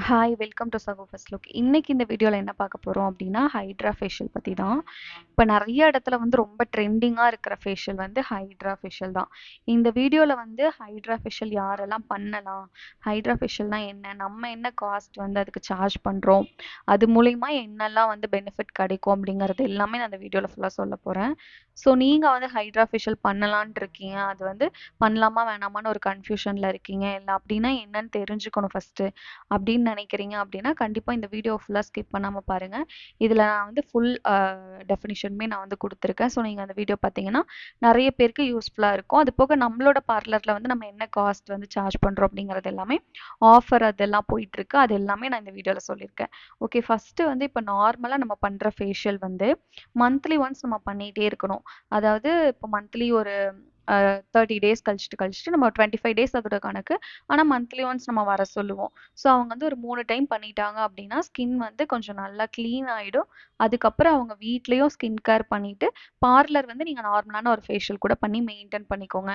Hi welcome to சகோ first look. இன்னைக்கு இந்த வீடியோவில் என்ன பார்க்க போகிறோம் அப்படின்னா ஹைட்ரா ஃபேஷியல் பற்றி தான். இப்போ நிறைய இடத்துல வந்து ரொம்ப ட்ரெண்டிங்காக இருக்கிற ஃபேஷியல் வந்து ஹைட்ரா ஃபேஷியல் தான். இந்த வீடியோவில் வந்து ஹைட்ரா ஃபேஷியல் யாரெல்லாம் பண்ணலாம், ஹைட்ரா ஃபேஷியல்னால் என்ன, நம்ம என்ன காஸ்ட் வந்து அதுக்கு சார்ஜ் பண்ணுறோம், அது மூலிமா என்னெல்லாம் வந்து பெனிஃபிட் கிடைக்கும் அப்படிங்கிறது எல்லாமே நான் அந்த வீடியோவில் ஃபுல்லாக சொல்ல போகிறேன். ஸோ நீங்கள் வந்து ஹைட்ரா ஃபேஷியல் பண்ணலான்ட்டு இருக்கீங்க, அது வந்து பண்ணலாமா வேணாமான்னு ஒரு கன்ஃபியூஷனில் இருக்கீங்க, இல்லை அப்படின்னா என்னன்னு தெரிஞ்சுக்கணும் ஃபஸ்ட்டு அப்படின்னு நினைக்கிறீங்க அப்படின்னா கண்டிப்பாக இந்த வீடியோ ஃபுல்லாக ஸ்கிப் பண்ணாமல் பாருங்கள். இதில் நான் வந்து ஃபுல் டெஃபினிஷனுமே நான் வந்து கொடுத்துருக்கேன். ஸோ நீங்கள் அந்த வீடியோ பார்த்தீங்கன்னா நிறைய பேருக்கு யூஸ்ஃபுல்லாக இருக்கும். அது போக நம்மளோட பார்லரில் வந்து நம்ம என்ன காஸ்ட் வந்து சார்ஜ் பண்ணுறோம் அப்படிங்கிறது எல்லாமே ஆஃபர் அதெல்லாம் போயிட்டுருக்கு. அது எல்லாமே நான் இந்த வீடியோவில் சொல்லியிருக்கேன். ஓகே, ஃபஸ்ட்டு வந்து இப்போ நார்மலாக நம்ம பண்ணுற ஃபேஷியல் வந்து மந்த்லி ஒன்ஸ் நம்ம பண்ணிகிட்டே இருக்கணும். அதாவது இப்போ மந்த்லி ஒரு 30 டேஸ் கழிச்சுட்டு நம்ம 25 டேஸ் அதோட கணக்கு. ஆனால் மந்த்லி ஒன்ஸ் நம்ம வர சொல்லுவோம். ஸோ அவங்க வந்து ஒரு 3 டைம் பண்ணிட்டாங்க அப்படின்னா ஸ்கின் வந்து கொஞ்சம் நல்லா க்ளீன் ஆகிடும். அதுக்கப்புறம் அவங்க வீட்லேயும் ஸ்கின் கேர் பண்ணிவிட்டு பார்லர் வந்து நீங்கள் நார்மலான ஒரு ஃபேஷியல் கூட பண்ணி மெயின்டைன் பண்ணிக்கோங்க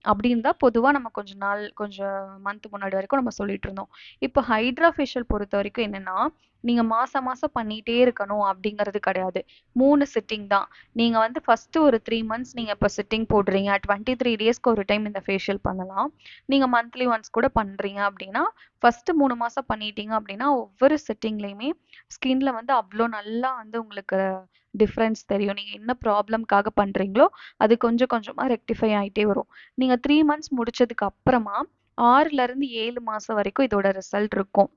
அப்படின்னு தான் பொதுவாக நம்ம கொஞ்சம் மந்த் முன்னாடி வரைக்கும் நம்ம சொல்லிட்டு இருந்தோம். இப்போ ஹைட்ரா ஃபேஷியல் பொறுத்த வரைக்கும் என்னன்னா, நீங்க மாசம் மாசம் பண்ணிட்டே இருக்கணும் அப்படிங்கிறது கிடையாது. 3 சிட்டிங் தான். நீங்க வந்து ஃபர்ஸ்ட் ஒரு 3 மந்த்ஸ் நீங்க இப்போ சிட்டிங் போடுறீங்க, 23 டேஸ்க்கு ஒரு டைம் இந்த ஃபேஷியல் பண்ணலாம். நீங்க மந்த்லி ஒன்ஸ் கூட பண்றீங்க அப்படின்னா ஃபர்ஸ்ட் 3 மாசம் பண்ணிட்டீங்க அப்படின்னா ஒவ்வொரு சிட்டிங்லயுமே ஸ்கின்ல வந்து அவ்வளோ நல்லா வந்து உங்களுக்கு டிஃப்ரென்ஸ் தெரியும். நீங்க என்ன ப்ராப்ளம்காக பண்றீங்களோ அது கொஞ்சம் கொஞ்சமா ரெக்டிஃபை ஆயிட்டே வரும். நீங்க 3 மந்த்ஸ் முடிச்சதுக்கு அப்புறமா 6ல இருந்து 7 மாசம் வரைக்கும் இதோட ரிசல்ட் இருக்கும்.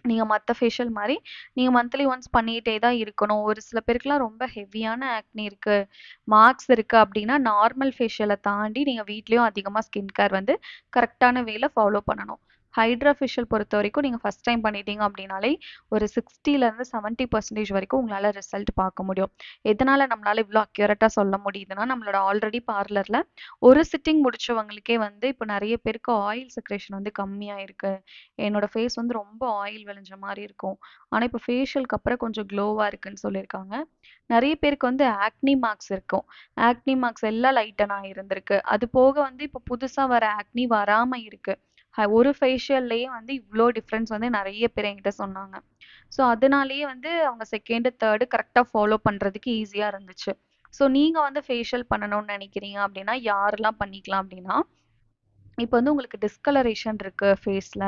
நீங்க மத்த ஃபேஷியல் மாரி நீங்க மந்த்லி ஒன்ஸ் பண்ணிட்டே தான் இருக்கணும். ஒரு சில பேருக்குலாம் ரொம்ப ஹெவியான ஆக்னி இருக்கு, மார்க்ஸ் இருக்கு அப்படின்னா நார்மல் ஃபேஷியலை தாண்டி நீங்க வீட்லயும் அதிகமா ஸ்கின் கேர் வந்து கரெக்டான வேல ஃபாலோ பண்ணணும். ஹைட்ரா ஃபேஷியல் பொறுத்த வரைக்கும் நீங்க ஃபர்ஸ்ட் டைம் பண்ணிட்டீங்க அப்படின்னாலே ஒரு 60லேருந்து 70% வரைக்கும் உங்களால ரிசல்ட் பார்க்க முடியும். எதனால நம்மளால இவ்வளோ அக்யூரேட்டா சொல்ல முடியுதுன்னா, நம்மளோட ஆல்ரெடி பார்லர்ல ஒரு சிட்டிங் முடிச்சவங்களுக்கே வந்து இப்போ நிறைய பேருக்கு ஆயில் செக்ரேஷன் வந்து கம்மியா இருக்கு. என்னோட ஃபேஸ் வந்து ரொம்ப ஆயில் வழிஞ்ச மாரி இருக்கும். ஆனா இப்போ ஃபேஷியலுக்கு அப்புறம் கொஞ்சம் க்ளோவா இருக்குன்னு சொல்லியிருக்காங்க. நிறைய பேருக்கு வந்து ஆக்னி மார்க்ஸ் இருக்கும். ஆக்னி மார்க்ஸ் எல்லாம் லைட்டன் ஆயிருந்திருக்கு. அது போக வந்து இப்போ புதுசா வர ஆக்னி வராம இருக்கு. ஒரு ஃபேஷியல்லயே வந்து இவ்ளோ டிஃபரன்ஸ் வந்து நிறைய பேர் என்கிட்ட சொன்னாங்க. ஸோ அதனாலேயே வந்து அவங்க செகண்ட், தேர்ட் கரெக்ட்டா ஃபாலோ பண்றதுக்கு ஈஸியா இருந்துச்சு. ஸோ நீங்க வந்து ஃபேஷியல் பண்ணணும்னு நினைக்கிறீங்க அப்படின்னா யாரெல்லாம் பண்ணிக்கலாம் அப்படின்னா, இப்போ வந்து உங்களுக்கு டிஸ்கலரேஷன் இருக்கு ஃபேஸ்ல.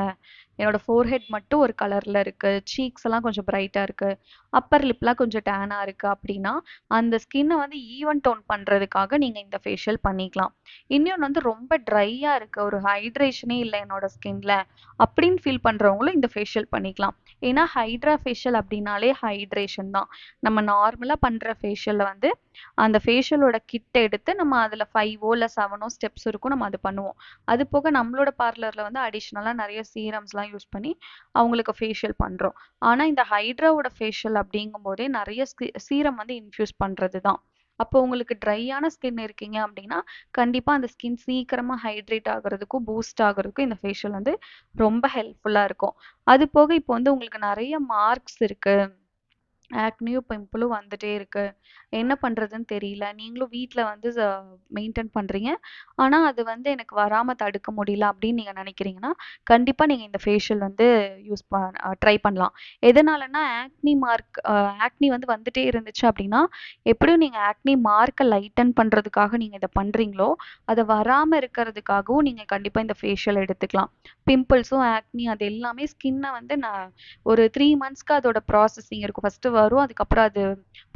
என்னோட ஃபோர்ஹெட் மட்டும் ஒரு கலர்ல இருக்கு. சீக்ஸ் எல்லாம் கொஞ்சம் பிரைட்டா இருக்கு. அப்பர் லிப்லாம் கொஞ்சம் டேனா இருக்கு அப்படின்னா, அந்த ஸ்கின்ன வந்து ஈவன் டோன் பண்றதுக்காக நீங்க இந்த ஃபேஷியல் பண்ணிக்கலாம். இன்னொன்னு வந்து ரொம்ப ட்ரையா இருக்கு. ஒரு ஹைட்ரேஷனே இல்ல என்னோட ஸ்கின்ல அப்படின்னு ஃபீல் பண்றவங்களும் இந்த ஃபேஷியல் பண்ணிக்கலாம். ஏன்னா ஹைட்ரா ஃபேஷியல் அப்படின்னாலே ஹைட்ரேஷன் தான். நம்ம நார்மலா பண்ற ஃபேஷியல்ல வந்து அந்த ஃபேஷியலோட கிட் எடுத்து நம்ம அதுல 5ஓ இல்ல 7ஓ ஸ்டெப்ஸ் இருக்கும். நம்ம அது பண்ணுவோம். அது போக நம்மளோட பார்லர்ல வந்து அடிஷனலா நிறைய சீரம்ஸ்லாம் யூஸ் பண்ணி அவங்களுக்கு ஃபேஷியல் பண்றோம். ஆனா இந்த ஹைட்ராவோட ஃபேஷியல் அப்படிங்கும்போதே நிறைய சீரம் வந்து இன்ஃப்யூஸ் பண்றது தான். அப்போ உங்களுக்கு ட்ரையான ஸ்கின் இருக்கீங்க அப்படின்னா கண்டிப்பா அந்த ஸ்கின் சீக்கிரமா ஹைட்ரேட் ஆகுறதுக்கும் பூஸ்ட் ஆகுறதுக்கும் இந்த ஃபேஷியல் வந்து ரொம்ப ஹெல்ப்ஃபுல்லா இருக்கும். அது போக இப்போ வந்து உங்களுக்கு நிறைய மார்க்ஸ் இருக்கு, ஆக்னியும் பிம்பிளும் வந்துட்டே இருக்கு. என்ன பண்றதுன்னு தெரியல. நீங்களும் வீட்ல வந்து மெயின்டெயின் பண்றீங்க. ஆனா அது வந்து எனக்கு வராம தடுக்க முடியல அப்படின்னு நீங்க நினைக்கிறீங்கன்னா, கண்டிப்பா நீங்க இந்த ஃபேஷியல் வந்து ட்ரை பண்ணலாம். எதனாலன்னா ஆக்னி வந்து வந்துட்டே இருந்துச்சு அப்படின்னா, எப்படியும் நீங்க ஆக்னி மார்க்க லைட்டன் பண்றதுக்காக நீங்க இத பண்றீங்களோ, அது வராம இருக்கிறதுக்காகவும் நீங்க கண்டிப்பா இந்த ஃபேஷியல் எடுத்துக்கலாம். பிம்பிள்ஸும், ஆக்னி அது எல்லாமே ஸ்கின்ன வந்து ஒரு 3 மந்த்ஸ்க்கு அதோட ப்ராசஸிங் இருக்கும். ஃபர்ஸ்ட் வரும். அதுக்கப்புறம் அது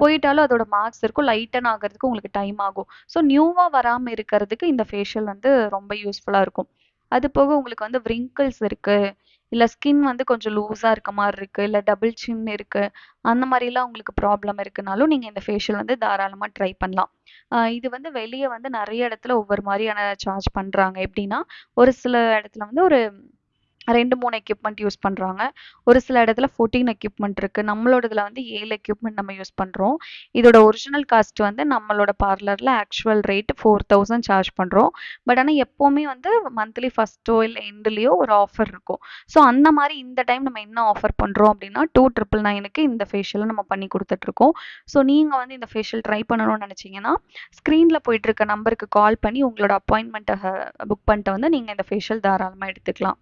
போயிட்டாலும் அதோட மார்க்ஸ் இருக்கும். லைட்டன் ஆகுறதுக்கு உங்களுக்கு டைம் ஆகும். ஸோ நியூவா வராம இருக்கிறதுக்கு இந்த ஃபேஷியல் வந்து ரொம்ப யூஸ்ஃபுல்லா இருக்கும். அது போக உங்களுக்கு வந்து விரிங்கிள்ஸ் இருக்கு, இல்ல ஸ்கின் வந்து கொஞ்சம் லூஸா இருக்க மாரி இருக்கு, இல்ல டபுள் சின் இருக்கு. அந்த மாரிலாம் உங்களுக்கு ப்ராப்ளம் இருக்குனாலும் நீங்க இந்த ஃபேஷியல் வந்து தாராளமா ட்ரை பண்ணலாம். இது வந்து வெளிய வந்து நெறைய இடத்துல ஒவ்வொரு மாரியான சார்ஜ் பண்றாங்க. எப்படின்னா, ஒரு சில இடத்துல வந்து ஒரு 2, 3 எக்யூப்மென்ட் யூஸ் பண்றாங்க. ஒரு சில இடத்துல 14 எக்யூப்மென்ட் இருக்கு. நம்மளோடதுல வந்து 7 எக்யூப்மென்ட் நம்ம யூஸ் பண்றோம். இதோட ஒரிஜினல் காஸ்ட் வந்து நம்மளோட பார்லர்ல ஆக்சுவல் ரேட் 4000 சார்ஜ் பண்றோம். பட் ஆனா எப்பவுமே வந்து மந்த்லி ஃபர்ஸ்ட்டோ இல்ல எண்ட்லயோ ஒரு ஆஃபர் இருக்கும். ஸோ அந்த மாரி இந்த டைம் நம்ம என்ன ஆஃபர் பண்றோம் அப்படின்னா 2999க்கு இந்த ஃபேஷியல நம்ம பண்ணி குடுத்துட்டுருக்கோம். ஸோ நீங்க வந்து இந்த ஃபேஷியல் ட்ரை பண்ணணும்னு நெனச்சீங்கன்னா, ஸ்க்ரீன்ல போயிட்டு இருக்க நம்பருக்கு கால் பண்ணி உங்களோட அப்பாயின்ட்மென்ட்ட புக் பண்ணிட்டு வந்து நீங்க இந்த ஃபேஷியல் தாராளமா எடுத்துக்கலாம்.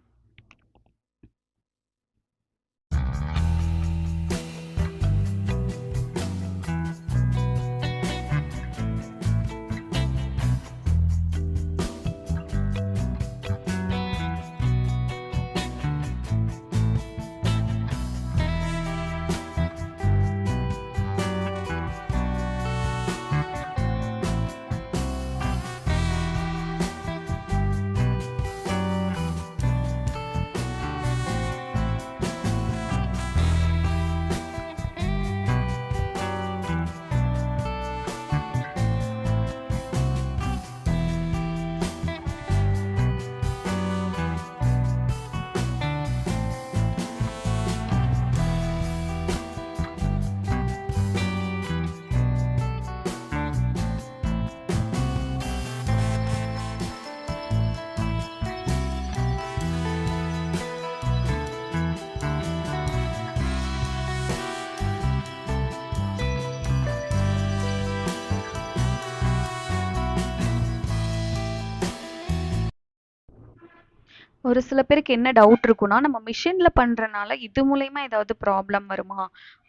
ஒரு சில பேருக்கு என்ன டவுட் இருக்குன்னா, நம்ம மிஷின்ல பண்றனால இது மூலியமா ஏதாவது ப்ராப்ளம் வருமா?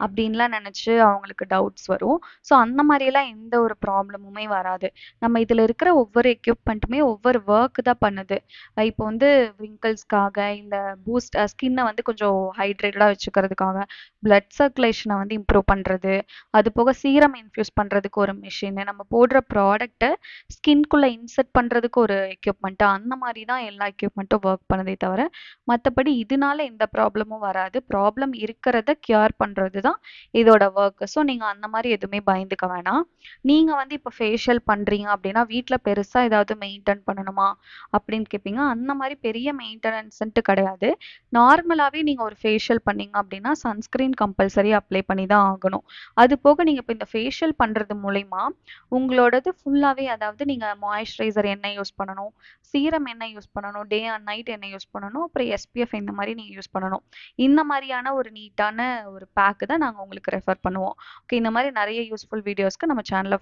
அப்படின்லாம் நெனச்சு அவங்களுக்கு டவுட்ஸ் வரும். ஸோ அந்த மாரியெல்லாம் எந்த ஒரு ப்ராப்ளமுமே வராது. நம்ம இதுல இருக்கிற ஒவ்வொரு எக்யூப்மெண்ட்டுமே ஒவ்வொரு ஒர்க் தான் பண்ணுது. இப்போ வந்து விங்கிள்ஸ்க்காக, இல்ல ஸ்கின்ன வந்து கொஞ்சம் ஹைட்ரேட்டடா வச்சுக்கிறதுக்காக, பிளட் சர்க்குலேஷன வந்து இம்ப்ரூவ் பண்றது, அது போக சீரம் இன்ஃப்யூஸ் பண்றதுக்கு ஒரு மிஷினு, நம்ம போடுற ப்ராடக்ட்ட ஸ்கின்குள்ள இன்சர்ட் பண்றதுக்கு ஒரு எக்யூப்மெண்ட் அந்த மாதிரி தான் எல்லா எக்யூப்மெண்ட்டும் ஒர்க் பண்ணுதே தவிர மற்றபடி இதனால எந்த ப்ராப்ளமும் வராது. ப்ராப்ளம் இருக்கிறத கியூர் பண்றது தான் இதோட ஒர்க். ஸோ நீங்க அந்த மாதிரி எதுவுமே பயந்துக்க வேணாம். நீங்க வந்து இப்போ ஃபேஷியல் பண்றீங்க அப்படின்னா வீட்டில் பெருசா ஏதாவது மெயின்டைன் பண்ணணுமா அப்படின்னு கேட்பீங்க. அந்த மாதிரி பெரிய மெயின்டெனன்ஸ்ன்ட்டு கிடையாது. நார்மலாவே நீங்க ஒரு ஃபேஷியல் பண்ணீங்க அப்படின்னா சன்ஸ்கிரீன் கம்பல்சரி அப்ளை பண்ணி தான் ஆகணும். அது போக நீங்க இப்போ இந்த ஃபேஷியல் பண்றது மூலியமா உங்களோடது ஃபுல்லாவே அதாவது நீங்க மாய்ஸ்சரைசர் என்ன யூஸ் பண்ணணும், சீரம் என்ன யூஸ் பண்ணணும், டே அண்ட் நைட் என்ன யூஸ் பண்ணணும், அப்புறம் SPF இந்த மாதிரி நீங்க யூஸ் பண்ணணும். இந்த மாதிரியான ஒரு நீட்டான ஒரு பேக் தான் நாங்க உங்களுக்கு ரெஃபர் பண்ணுவோம். ஓகே, இந்த மாதிரி நிறைய யூஸ்ஃபுல் வீடியோஸ்க்கு நம்ம சேனலை